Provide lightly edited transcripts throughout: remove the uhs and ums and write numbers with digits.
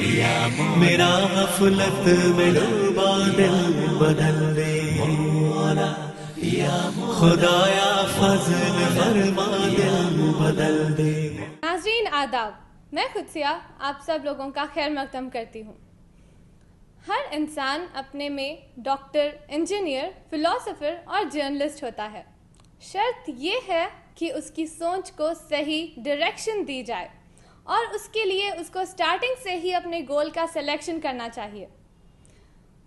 میرا غفلت میں ڈوبا دل بدل دے مولا، خدایا فضل فرما دل بدل دے۔ ناظرین آداب، میں قدسیہ آپ سب لوگوں کا خیر مقدم کرتی ہوں۔ ہر انسان اپنے میں ڈاکٹر، انجینئر، فلاسفر اور جرنلسٹ ہوتا ہے۔ شرط یہ ہے کہ اس کی سوچ کو صحیح ڈائریکشن دی جائے اور اس کے لیے اس کو سٹارٹنگ سے ہی اپنے گول کا سلیکشن کرنا چاہیے۔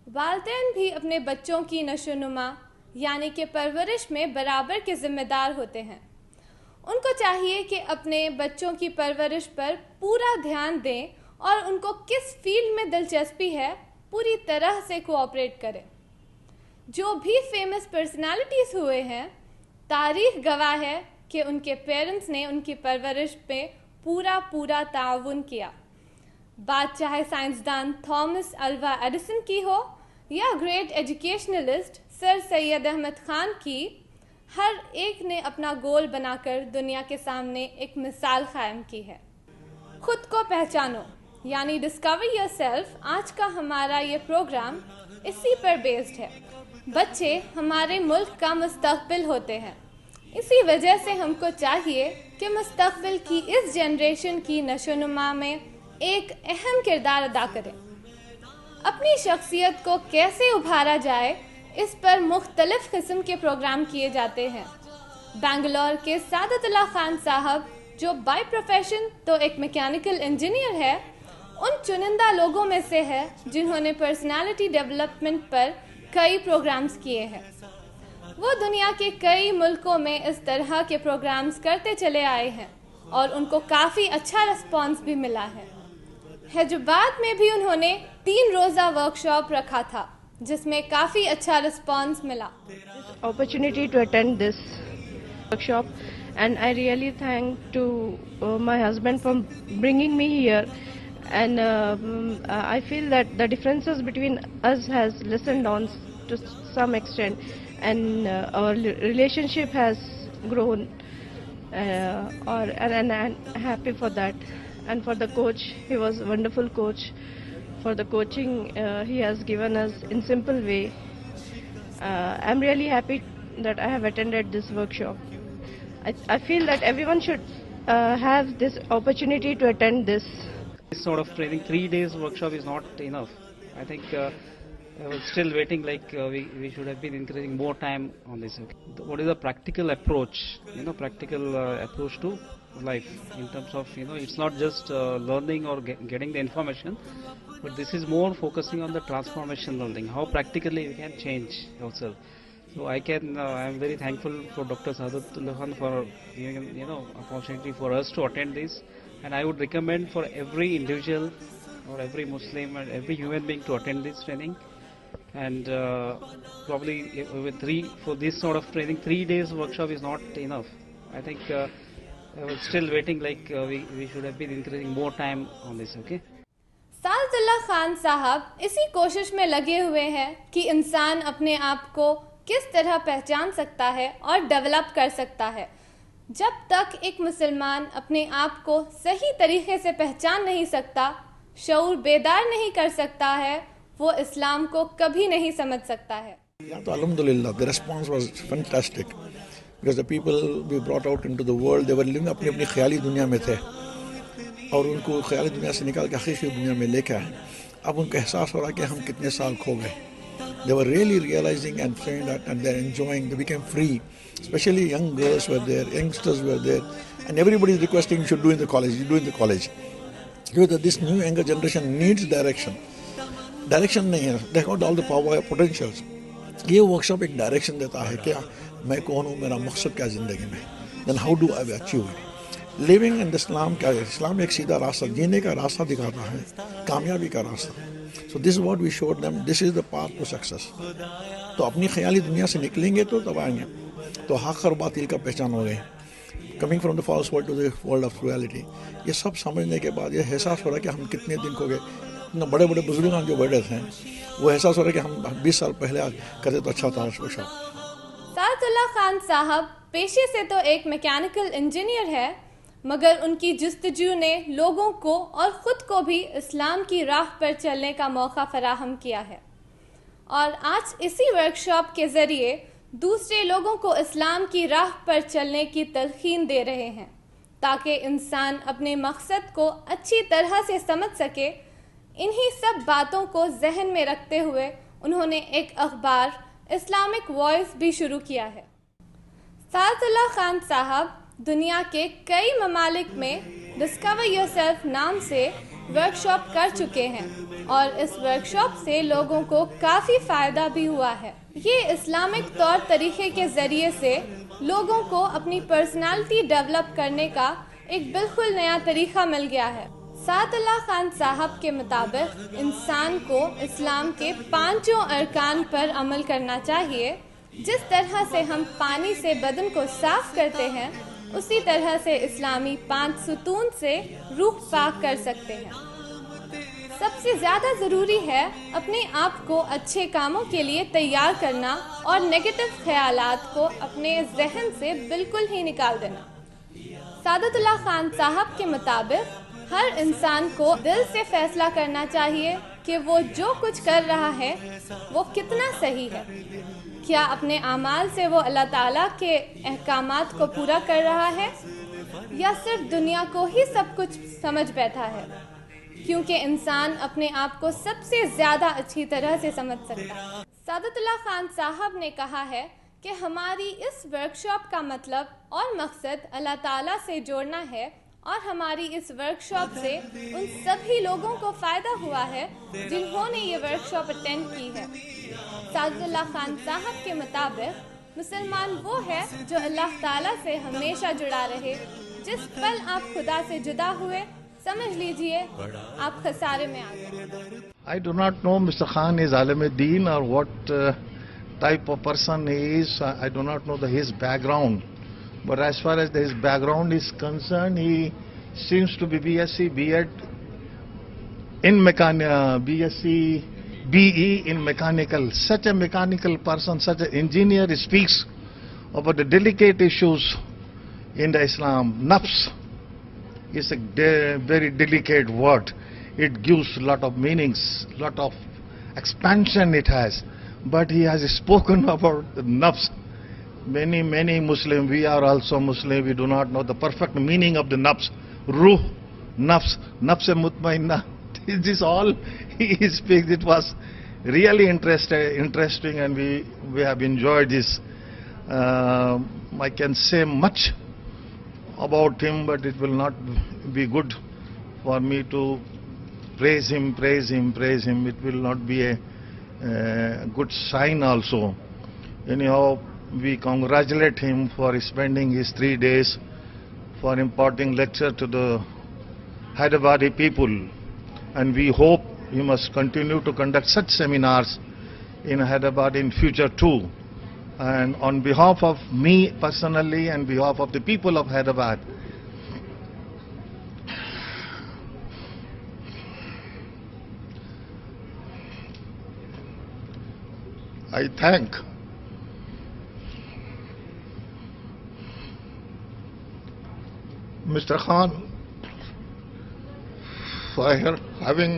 والدین بھی اپنے بچوں کی نشو و نما یعنی کہ پرورش میں برابر کے ذمہ دار ہوتے ہیں۔ ان کو چاہیے کہ اپنے بچوں کی پرورش پر پورا دھیان دیں اور ان کو کس فیلڈ میں دلچسپی ہے پوری طرح سے کوآپریٹ کریں۔ جو بھی فیمس پرسنالٹیز ہوئے ہیں، تاریخ گواہ ہے کہ ان کے پیرنٹس نے ان کی پرورش پہ پورا تعاون کیا۔ بات چاہے سائنسدان تھامس الوا ایڈیسن کی ہو یا گریٹ ایجوکیشنلسٹ سر سید احمد خان کی، ہر ایک نے اپنا گول بنا کر دنیا کے سامنے ایک مثال قائم کی ہے۔ خود کو پہچانو یعنی ڈسکور یور سیلف، آج کا ہمارا یہ پروگرام اسی پر بیسڈ ہے۔ بچے ہمارے ملک کا مستقبل ہوتے ہیں، اسی وجہ سے ہم کو چاہیے کہ مستقبل کی اس جنریشن کی نشو و نما میں ایک اہم کردار ادا کریں۔ اپنی شخصیت کو کیسے ابھارا جائے، اس پر مختلف قسم کے پروگرام کیے جاتے ہیں۔ بنگلور کے سعادت اللہ خان صاحب جو بائی پروفیشن تو ایک میکینیکل انجینئر ہے، ان چنندہ لوگوں میں سے ہے جنہوں نے پرسنالٹی ڈیولپمنٹ پر کئی پروگرامز کیے ہیں۔ وہ دنیا کے کئی ملکوں میں اس طرح کے پروگرامز کرتے چلے آئے ہیں اور ان کو کافی اچھا رسپانس بھی ملا ہے۔ حیدرآباد میں بھی انہوں نے 3 روزہ ورکشاپ رکھا تھا جس میں کافی اچھا رسپانس ملا۔ Opportunity to attend this workshop, and I really thank to my husband for bringing me here, and I feel that the differences between us has lessened on to some extent, and our relationship has grown, and I'm happy for that. And for the coach, he was a wonderful coach. For the coaching he has given us in simple way. I'm really happy that I have attended this workshop. I feel that everyone should have this opportunity to attend this. This sort of training, 3 days workshop is not enough. I think I was still waiting, we should have been encouraging more time on this. What is the practical approach, approach to life in terms of, it's not just learning or getting the information, but this is more focusing on the transformation learning, how practically we can change ourselves. So I am very thankful for Dr. Saadatullah Khan for giving opportunity for us to attend this, and I would recommend for every individual or every Muslim and every human being to attend this training. And probably for this sort of training, 3 days workshop is not enough. I think I was still waiting, we should have been encouraging more time on this. Okay. سعادت اللہ خان صاحب اسی کوشش میں لگے ہوئے ہیں کہ انسان اپنے آپ کو کس طرح پہچان سکتا ہے اور ڈیولپ کر سکتا ہے۔ جب تک ایک مسلمان اپنے آپ کو صحیح طریقے سے پہچان نہیں سکتا، شعور بیدار نہیں کر سکتا ہے، وہ اسلام کو کبھی نہیں سمجھ سکتا ہے۔ تو الحمدللہ the response was fantastic because the people we brought out into the world, they were living اپنی اپنی خیالی دنیا میں تھے اور ان کو خیالی دنیا سے نکال کے حقیقی دنیا میں لے کے آئے۔ اب ان کو احساس ہو رہا کہ ہم کتنے سال کھو گئے۔ They were really realizing and saying that, and they're enjoying, they became free. Especially young girls were there, youngsters were there, and everybody is requesting you should do in the college, you do in the college. Because this new younger generation needs direction. Direction نہیں ہے, they got all the power, potentials. یہ workshop ایک direction دیتا ہے کہ میں کون ہوں، میرا مقصد کیا زندگی میں، then how do I achieve it. Living in Islam کیا ہے؟ اسلام ایک سیدھا راستہ، جینے کا راستہ دکھاتا ہے، کامیابی کا راستہ۔ So this is what we showed them, this is the path to success. تو اپنی خیالی دنیا سے نکلیں گے تو تب آئیں گے۔ تو حق اور باطل کا پہچان ہو گئی، coming from the false world to the world of reality. یہ سب سمجھنے کے بعد یہ احساس ہو رہا ہے کہ ہم کتنے دن کھو گئے۔ بڑے بڑے بزرگان جو بیٹھے تھے وہ احساس ہو رہا ہے کہ ہم 20 سال پہلے کرتے تو اچھا تھا۔ سعادت اللہ خان صاحب پیشے سے تو ایک میکینیکل انجینئر ہے، مگر ان کی جستجو نے لوگوں کو اور خود کو بھی اسلام کی راہ پر چلنے کا موقع فراہم کیا ہے، اور آج اسی ورکشاپ کے ذریعے دوسرے لوگوں کو اسلام کی راہ پر چلنے کی تلقین دے رہے ہیں تاکہ انسان اپنے مقصد کو اچھی طرح سے سمجھ سکے۔ انہی سب باتوں کو ذہن میں رکھتے ہوئے انہوں نے ایک اخبار اسلامک وائس بھی شروع کیا ہے۔ سعادت اللہ خان صاحب دنیا کے کئی ممالک میں ڈسکور یور سیلف نام سے ورکشاپ کر چکے ہیں، اور اس ورکشاپ سے لوگوں کو کافی فائدہ بھی ہوا ہے۔ یہ اسلامک طور طریقے کے ذریعے سے لوگوں کو اپنی پرسنالٹی ڈیولپ کرنے کا ایک بالکل نیا طریقہ مل گیا ہے۔ سعادت اللہ خان صاحب کے مطابق انسان کو اسلام کے 5 ارکان پر عمل کرنا چاہیے۔ جس طرح سے ہم پانی سے بدن کو صاف کرتے ہیں، اسی طرح سے اسلامی 5 ستون سے روح پاک کر سکتے ہیں۔ سب سے زیادہ ضروری ہے اپنے آپ کو اچھے کاموں کے لیے تیار کرنا اور نیگیٹو خیالات کو اپنے ذہن سے بالکل ہی نکال دینا۔ سعادت اللہ خان صاحب کے مطابق ہر انسان کو دل سے فیصلہ کرنا چاہیے کہ وہ جو کچھ کر رہا ہے وہ کتنا صحیح ہے۔ کیا اپنے اعمال سے وہ اللہ تعالیٰ کے احکامات کو پورا کر رہا ہے، یا صرف دنیا کو ہی سب کچھ سمجھ بیٹھا ہے؟ کیونکہ انسان اپنے آپ کو سب سے زیادہ اچھی طرح سے سمجھ سکتا ہے۔ سعادت اللہ خان صاحب نے کہا ہے کہ ہماری اس ورکشاپ کا مطلب اور مقصد اللہ تعالیٰ سے جوڑنا ہے، اور ہماری اس ورکشاپ سے ان سبھی لوگوں کو فائدہ ہوا ہے جنہوں نے یہ ورکشاپ اٹینڈ کی ہے۔ سعادت اللہ خان صاحب کے مطابق مسلمان وہ ہے جو اللہ تعالیٰ سے ہمیشہ جڑا رہے۔ جس پل آپ خدا سے جدا ہوئے، سمجھ لیجئے آپ خسارے میں آ گئے۔ I do not know Mr. Khan is Alim Deen or what type of person he is. I do not know his background. But as far as his background is concerned, he seems to be BSc, B.Ed in BSc, BE in mechanical. Such a mechanical person, such an engineer, speaks about the delicate issues in the Islam. Nafs is a very delicate word. It gives a lot of meanings, lot of expansion it has. But he has spoken about the nafs. Many Muslim, we are also Muslim, we do not know the perfect meaning of the nafs. Ruh, nafs, nafs-e-mutmainnah. This is all he speaks. It was really interesting, and we have enjoyed this. I can say much about him, but it will not be good for me to praise him. It will not be a good sign also. Anyhow, we congratulate him for spending his 3 days for imparting lecture to the Hyderabadi people, and we hope he must continue to conduct such seminars in Hyderabad in future too. And on behalf of me personally and behalf of the people of Hyderabad, I thank Mr. Khan for having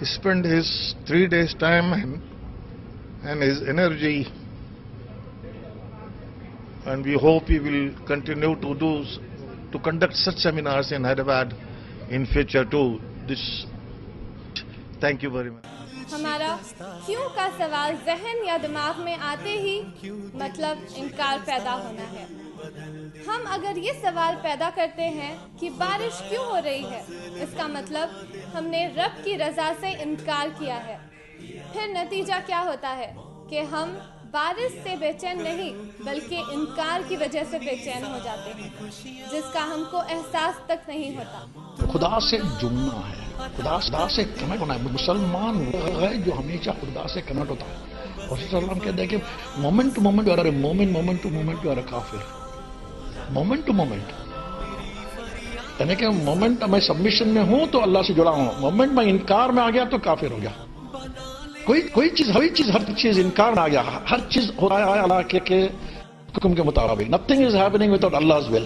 spent his 3 days time and his energy, and we hope he will continue to conduct such seminars in Hyderabad in future too. Thank you very much. ہمارا کیوں کا سوال ذہن یا دماغ میں آتے ہی مطلب انکار پیدا ہونا ہے۔ ہم اگر یہ سوال پیدا کرتے ہیں کہ بارش کیوں ہو رہی ہے، اس کا مطلب ہم نے رب کی رضا سے انکار کیا ہے۔ پھر نتیجہ کیا ہوتا ہے کہ ہم بارش سے بے چین نہیں بلکہ انکار کی وجہ سے بے چین ہو جاتے ہیں، جس کا ہم کو احساس تک نہیں ہوتا۔ خدا سے جڑنا ہے، خدا سے کنیکٹ ہونا ہے۔ مسلمان وہ ہے جو ہمیشہ خدا سے کنیکٹ ہوتا ہے، اور صلی اللہ علیہ وسلم کہتے ہیں کہ moment to moment you are a مومن، moment to moment you are a کافر۔ مومنٹ ٹو مومنٹ یعنی کہ مومنٹ میں سبمیشن میں ہوں تو اللہ سے جڑا ہوں، مومنٹ میں انکار میں آ گیا تو کافر ہو گیا۔ کوئی چیز انکار میں آ گیا، ہر چیز ہو رہا ہے اللہ کے حکم کے مطابق۔ Nothing is happening without Allah's will۔